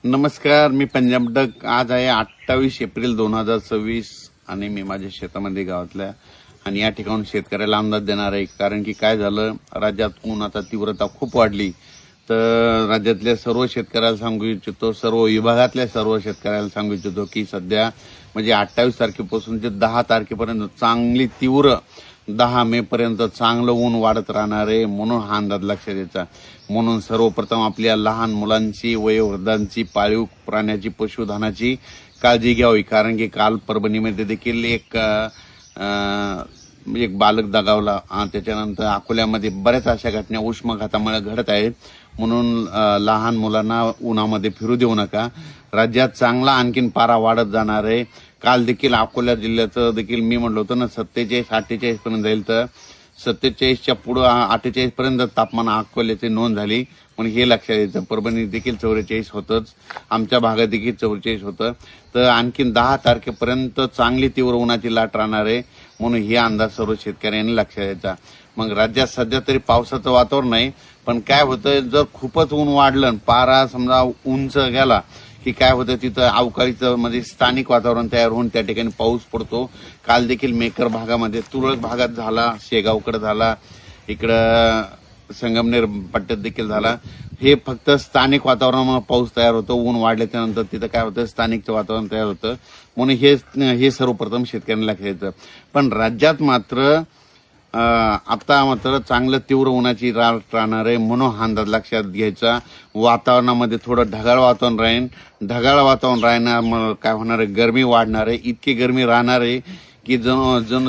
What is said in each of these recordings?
नमस्कार, मी पंजाब डक. आज आहे 28 एप्रिल 2026 आणि मी माझ्या शेतामध्ये गावातल्या आणि या ठिकाणी शेतकऱ्याला अंदाज देणार आहे. कारण की काय झालं, राज्यात उन्हाचा तीव्रता खूप वाढली. तर राज्यातल्या सर्व शेतकऱ्याला सांगू इच्छितो, सर्व विभागातल्या सर्व शेतकऱ्याला सांगू इच्छितो की सध्या म्हणजे 28 तारखेपासून ते 10 तारखेपर्यंत चांगली तीव्र 10 मे पर्यंत चांगलं ऊन वाढत राहणार आहे. म्हणून हा अंदाज लक्षात घ्यायचा. म्हणून सर्वप्रथम आपल्या लहान मुलांची, वयोवृद्धांची, पाळीव प्राण्याची, पशुधनाची काळजी घ्यावी. कारण की काल परभणीमध्ये देखील एक बालक दगावला. त्याच्यानंतर अकोल्यामध्ये बऱ्याच अशा घटना उष्माघातामुळे घडत आहेत. म्हणून लहान मुलांना उन्हामध्ये फिरू देऊ नका. राज्यात चांगला आणखीन पारा वाढत जाणार आहे. काल देखील अकोला जिल्ह्याचं देखील मी म्हणलं होतं ना 47-48 पर्यंत जाईल, तर 47च्या पुढे 48 पर्यंत तापमान अकोल्याची नोंद झाली. पण हे लक्षात यायचं, परभणी देखील 44 होतच, आमच्या भागात देखील 44 होतं. तर आणखीन 10 तारखेपर्यंत चांगली तीव्र उन्हाची लाट राहणार आहे. म्हणून हे अंदाज सर्व शेतकऱ्यांनी लक्षात द्यायचा. मग राज्यात सध्या तरी पावसाचं वातावरण नाही, पण काय होतं, जर खूपच ऊन वाढलं, पारा समजा उंच गेला की काय होतं, तिथं अवकाळीचं म्हणजे स्थानिक वातावरण तयार होऊन त्या ठिकाणी पाऊस पडतो. काल देखील मेकर भागामध्ये, तुरळक भागात झाला, शेगावकडे झाला, इकडं संगमनेर पट्ट्यात देखील झाला. हे फक्त स्थानिक वातावरणामुळे पाऊस तयार होतो. ऊन वाढल्याच्या नंतर तिथं काय होतं, स्थानिक वातावरण तयार होतं. म्हणून हे सर्वप्रथम शेतकऱ्यांना लक्षात घ्यायचं. पण राज्यात मात्र आता मात्र चांगलं तीव्र उन्हाची लाट राहणार आहे. म्हणून हा अंदाज लक्षात घ्यायचा. वातावरणामध्ये थोडं ढगाळ वातावरण राहील. ढगाळ वातावरण राहण्यामुळे काय होणार आहे, गरमी वाढणार आहे. इतकी गरमी राहणार आहे की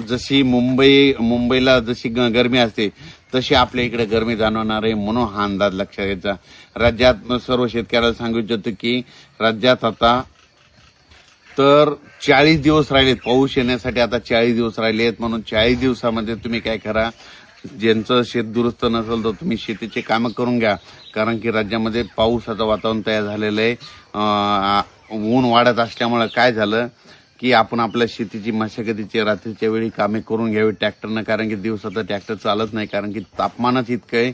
जशी मुंबईला जशी गरमी असते तशी आपल्या इकडे गरमी जाणवणार आहे. म्हणून हा अंदाज लक्षात घ्यायचा. राज्यात सर्व शेतकऱ्याला सांगू इच्छितो की राज्यात आता तर 40 दिवस राहिलेत पाऊस येण्यासाठी. आता 40 दिवस राहिलेत. म्हणून 40 दिवसामध्ये तुम्ही काय करा, ज्यांचं शेत दुरुस्त नसेल तर तुम्ही शेतीचे कामं करून घ्या. कारण की राज्यामध्ये पावसाचं वातावरण तयार झालेलं आहे. ऊन वाढत असल्यामुळे काय झालं की आपण आपल्या शेतीची मशागतीची रात्रीच्या वेळी कामे करून घ्यावी ट्रॅक्टरनं. कारण की दिवसाचं ट्रॅक्टर चालत नाही, कारण की तापमानच इतकं आहे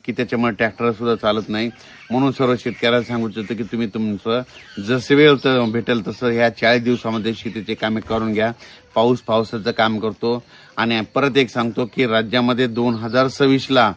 की त्याच्यामुळे ट्रॅक्टर सुद्धा चालत नाही. म्हणून सर्व शेतकऱ्याला सांगू इच्छितो की तुम्ही तुमचं जसं वेळ भेटेल तसं ह्या 40 दिवसामध्ये शेतीचे कामे करून घ्या. पावसाचं काम करतो. आणि परत एक सांगतो की राज्यामध्ये 2026ला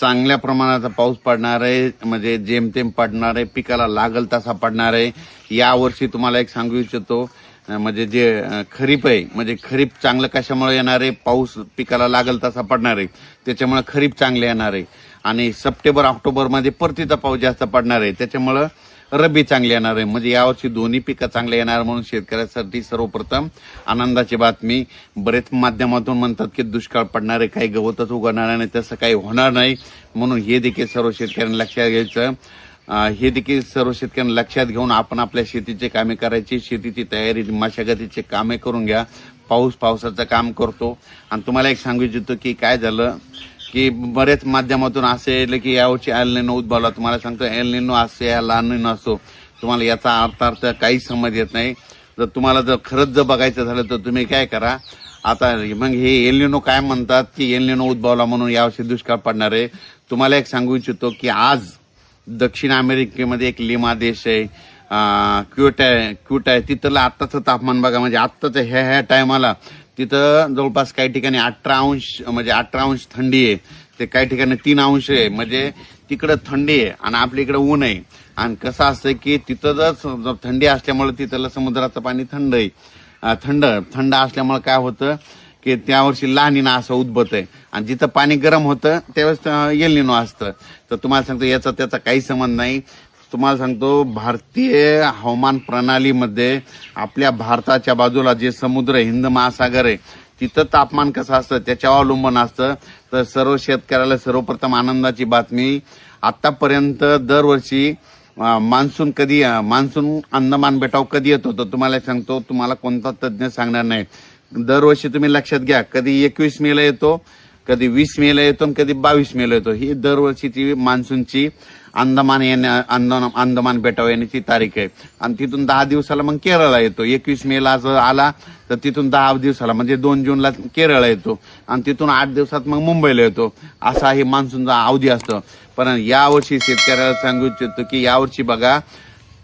चांगल्या प्रमाणाचा पाऊस पडणार आहे. म्हणजे जेमतेम पडणार आहे, पिकाला लागल तसा पडणार आहे. यावर्षी तुम्हाला एक सांगू इच्छितो, म्हणजे जे खरीप आहे, म्हणजे खरीप चांगलं कशामुळे येणार आहे, पाऊस पिकाला लागल तसा पडणार आहे, त्याच्यामुळे खरीप चांगले येणार आहे. आणि सप्टेंबर ऑक्टोबरमध्ये परतीचा पाऊस जास्त पडणार आहे, त्याच्यामुळं रब्बी चांगली येणार आहे. म्हणजे यावर्षी दोन्ही पिकं चांगले येणार. म्हणून शेतकऱ्यासाठी सर्वप्रथम आनंदाची बातमी. बरेच माध्यमातून म्हणतात की दुष्काळ पडणार आहे, काही गवतच उगवणार नाही, तसं काही होणार नाही. म्हणून हे देखील सर्व शेतकऱ्यांना लक्षात घ्यायचं. हे देखील सर्व शेतकऱ्यांना लक्षात घेऊन आपण आपल्या शेतीचे कामे करायची, शेतीची तयारी, मशागतीचे कामे करून घ्या. पावसाचं काम करतो. आणि तुम्हाला एक सांगू इच्छितो की काय झालं की बरेच माध्यमातून असे येईल की यावर्षी एल निनो उद्भवला. तुम्हाला सांगतो, एल निनो असो या ला निनो असो, तुम्हाला याचा अर्थ काही समज येत नाही. जर खरंच बघायचं झालं तर तुम्ही काय करा, आता मग हे एल निनो काय म्हणतात की एल निनो उद्भवला म्हणून यावर्षी दुष्काळ पडणार आहे. तुम्हाला एक सांगू इच्छितो की आज दक्षिण अमेरिकेमध्ये एक लिमा देश आहे, क्यूट आहे, तिथलं आत्ताचं तापमान बघा. म्हणजे आत्ताचं ह्या टायमाला तिथं जवळपास काही ठिकाणी 18 अंश थंडी आहे, ते काही ठिकाणी 3 अंश आहे. म्हणजे तिकडं थंडी आहे आणि आपल्या इकडे ऊन आहे. आणि कसं असतं की तिथं जर थंडी असल्यामुळे तिथलं समुद्राचं पाणी थंड असल्यामुळे काय होतं की त्यावर्षी लानिना असं उद्भवत आहे. आणि जिथं पाणी गरम होतं त्यावेळेस एल निनो असतं. तर तुम्हाला सांगतो त्याचा काही संबंध नाही. तुम्हाला सांगतो, भारतीय हवामान प्रणालीमध्ये आपल्या भारताच्या बाजूला जे समुद्र, हिंद महासागर आहे, तिथं तापमान कसं असतं त्याच्यावर अवलंबून असतं. तर सर्व शेतकऱ्याला सर्वप्रथम आनंदाची बातमी. आतापर्यंत दरवर्षी मान्सून अंदमान बेटावर कधी येत होतं तुम्हाला सांगतो, तुम्हाला कोणता तज्ज्ञ सांगणार नाही. दरवर्षी तुम्ही लक्षात घ्या, कधी 21 मेला येतो, कधी 20 मेला येतो आणि कधी 22 मेला येतो. ही दरवर्षीची मान्सूनची अंदमान बेटावर येण्याची तारीख आहे. आणि तिथून 10 दिवसाला मग केरळला येतो. 21 मेला जर आला तर तिथून 10 दिवसाला म्हणजे 2 जूनला केरळला येतो आणि तिथून 8 दिवसात मग मुंबईला येतो. असा हे मान्सूनचा अवधी असतो. पण यावर्षी शेतकऱ्याला सांगू इच्छितो की यावर्षी बघा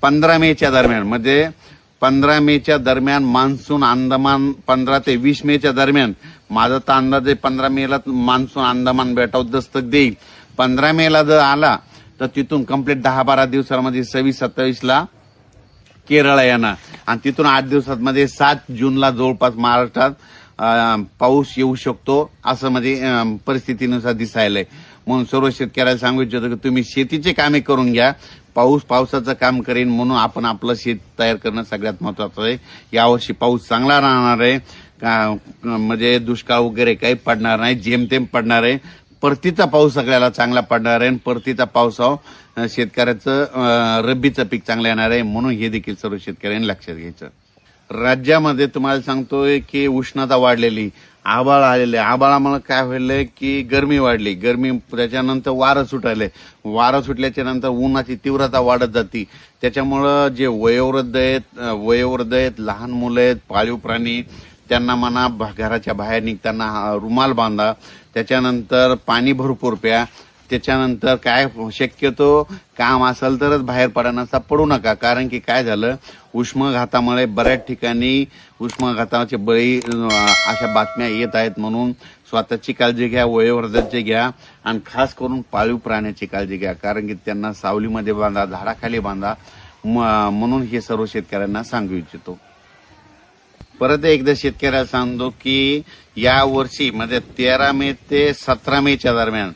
15 मेच्या दरम्यान म्हणजे 15 मेच्या दरम्यान मान्सून अंदमान 15 ते 20 मेच्या दरम्यान माझा तर अंदाज आहे 15 मेला मान्सून अंदमान बेटावर दस्तक देईल. 15 मेला जर आला तर तिथून कंप्लीट 10-12 दिवसांमध्ये 26-27 ला केरळ येणार आणि तिथून 8 दिवसांमध्ये 7 जूनला जवळपास महाराष्ट्रात पाऊस येऊ शकतो असं म्हणजे परिस्थितीनुसार दिसायलंय. म्हणून सर्व शेतकऱ्याला सांगू इच्छितो की तुम्ही शेतीचे कामे करून घ्या. पावसाचं काम करेन म्हणून आपण आपलं शेत तयार करणं सगळ्यात महत्वाचं आहे. यावर्षी पाऊस चांगला राहणार आहे, म्हणजे दुष्काळ वगैरे काही पडणार नाही, जेमतेम पडणार आहे. परतीचा पाऊस सगळ्याला चांगला पडणार आहे. परतीचा पावसावर शेतकऱ्याचं रब्बीचं पीक चांगलं येणार आहे. म्हणून हे देखील सर्व शेतकऱ्यांनी लक्षात घ्यायचं. राज्यामध्ये तुम्हाला सांगतोय की उष्णता वाढलेली, आभाळ आलेले, आभाळामुळे काय व्हायलंय की गरमी वाढली, गरमी त्याच्यानंतर वारं सुटायलंय, वारं सुटल्याच्या नंतर उन्हाची तीव्रता वाढत जाती. त्याच्यामुळं जे वयोवृद्ध आहेत, लहान मुलं आहेत, पाळीव प्राणी, त्यांना म्हणा घराच्या बाहेर निघताना रुमाल बांधा. त्याच्यानंतर पाणी भरपूर प्या. त्याच्यानंतर काय शक्यतो काम असेल तरच बाहेर पडण्याचा पडू नका. कारण की काय झालं, उष्माघातामुळे बऱ्याच ठिकाणी उष्माघाताचे बळी अशा बातम्या येत आहेत. म्हणून स्वतःची काळजी घ्या, वयोवृद्धाची घ्या आणि खास करून पाळीव प्राण्याची काळजी घ्या. कारण की त्यांना सावलीमध्ये बांधा, झाडाखाली बांधा. म्हणून हे सर्व शेतकऱ्यांना सांगू इच्छितो. परत एकदा शेतकऱ्याला सांगतो की या वर्षी म्हणजे 13 मे ते 17 मेच्या दरम्यान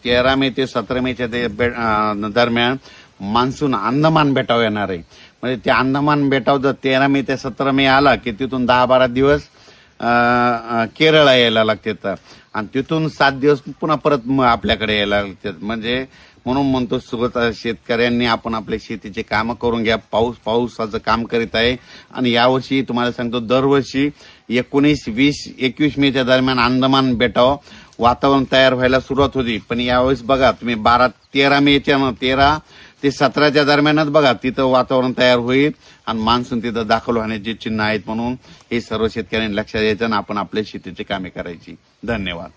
13 मे ते 17 मेच्या दरम्यान मान्सून अंदमान बेटावर येणार आहे. म्हणजे ते अंदमान बेटावर जर 13 मे ते 17 मे आला की तिथून 10-12 दिवस केरळ यायला लागतात आणि तिथून 7 दिवस पुन्हा परत आपल्याकडे यायला लागतात. म्हणजे म्हणून म्हणतो शेतकऱ्यांनी आपण आपल्या शेतीचे काम करून घ्या. पावसाचं काम करीत आहे आणि यावर्षी तुम्हाला सांगतो दरवर्षी 19, 20, 21 मेच्या दरम्यान अंदमान बेटावर वातावरण तयार व्हायला सुरुवात होती. पण यावेळेस बघा तुम्ही 13 ते 17च्या दरम्यानच बघा तिथं वातावरण तयार होईल आणि मान्सून तिथं दाखल होण्याची चिन्ह आहेत. म्हणून हे सर्व शेतकऱ्यांनी लक्षात द्यायचं आणि आपण आपल्या शेतीची कामे करायची. धन्यवाद.